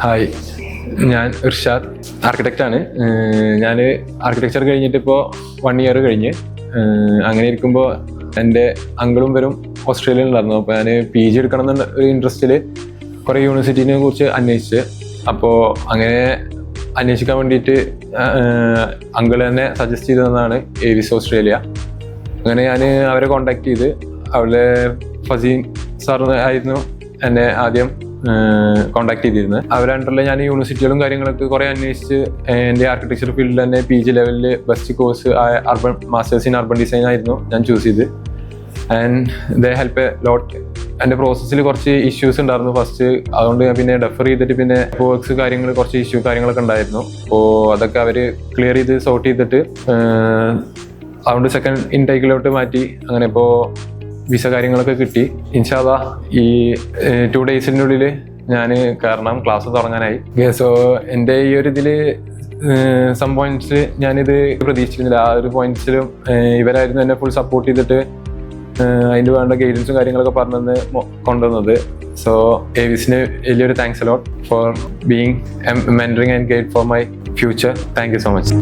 Hi, ഞാൻ ഇർഷാദ്, ആർക്കിടെക്റ്റാണ്. ഞാൻ architecture കഴിഞ്ഞിട്ട് ഇപ്പോൾ 1 ഇയർ കഴിഞ്ഞ്. അങ്ങനെ ഇരിക്കുമ്പോൾ എൻ്റെ അങ്കിളും വരും ഓസ്ട്രേലിയയിലുണ്ടായിരുന്നു. അപ്പോൾ ഞാൻ PG എടുക്കണം എന്നുള്ള ഒരു ഇൻട്രസ്റ്റിൽ കുറേ യൂണിവേഴ്സിറ്റീനെ കുറിച്ച് അന്വേഷിച്ച്. അപ്പോൾ അങ്ങനെ അന്വേഷിക്കാൻ വേണ്ടിയിട്ട് അങ്കിൾ തന്നെ സജസ്റ്റ് ചെയ്തതാണ് ഏവിസ് ഓസ്ട്രേലിയ. അങ്ങനെ ഞാൻ അവരെ കോണ്ടാക്ട് ചെയ്ത്, അവിടെ ഫസീൻ സാർ ആയിരുന്നു എന്നെ ആദ്യം കോണ്ടാക്ട് ചെയ്തിരുന്നത്. അവരുടെ അണ്ടറിൽ ഞാൻ യൂണിവേഴ്സിറ്റികളും കാര്യങ്ങളൊക്കെ കുറേ അന്വേഷിച്ച് എൻ്റെ ആർക്കിടെക്ചർ ഫീൽഡിൽ തന്നെ PG ലെവലിൽ ബെസ്റ്റ് കോഴ്സ് ആയ മാസ്റ്റേഴ്സ് ഇൻ അർബൻ ഡിസൈൻ ആയിരുന്നു ഞാൻ ചൂസ് ചെയ്ത്. And they help a lot. എൻ്റെ പ്രോസസ്സിൽ കുറച്ച് ഇഷ്യൂസ് ഉണ്ടായിരുന്നു ഫസ്റ്റ്, അതുകൊണ്ട് ഞാൻ പിന്നെ ഡെഫർ ചെയ്തിട്ട് പിന്നെ വർക്ക്സ് കുറച്ച് കാര്യങ്ങളൊക്കെ ഉണ്ടായിരുന്നു. അപ്പോൾ അതൊക്കെ അവർ ക്ലിയർ ചെയ്ത് സോർട്ട് ചെയ്തിട്ട് അതുകൊണ്ട് സെക്കൻഡ് ഇൻടേക്കിലോട്ട് മാറ്റി. അങ്ങനെ ഇപ്പോൾ വിസ കാര്യങ്ങളൊക്കെ കിട്ടി. ഇൻഷാ അല്ലാഹ് ഈ 2 ഡേയ്സിനുള്ളിൽ ഞാൻ കാരണം ക്ലാസ് തുടങ്ങാനായി. സോ എൻ്റെ ഈ ഒരു ഇതിൽ സം പോയിന്റ്സ് ഞാനിത് പ്രതീക്ഷിക്കുന്നില്ല. ആ ഒരു പോയിന്റ്സിലും ഇവരായിരുന്നു എന്നെ ഫുൾ സപ്പോർട്ട് ചെയ്തിട്ട് അതിൻ്റെ വേണ്ട ഗൈഡൻസും കാര്യങ്ങളൊക്കെ പറഞ്ഞ് കൊണ്ടുവന്നത്. സോ ഏവിസിന് വലിയൊരു thanks a lot for being mentoring and guide for my future. Thank you so much.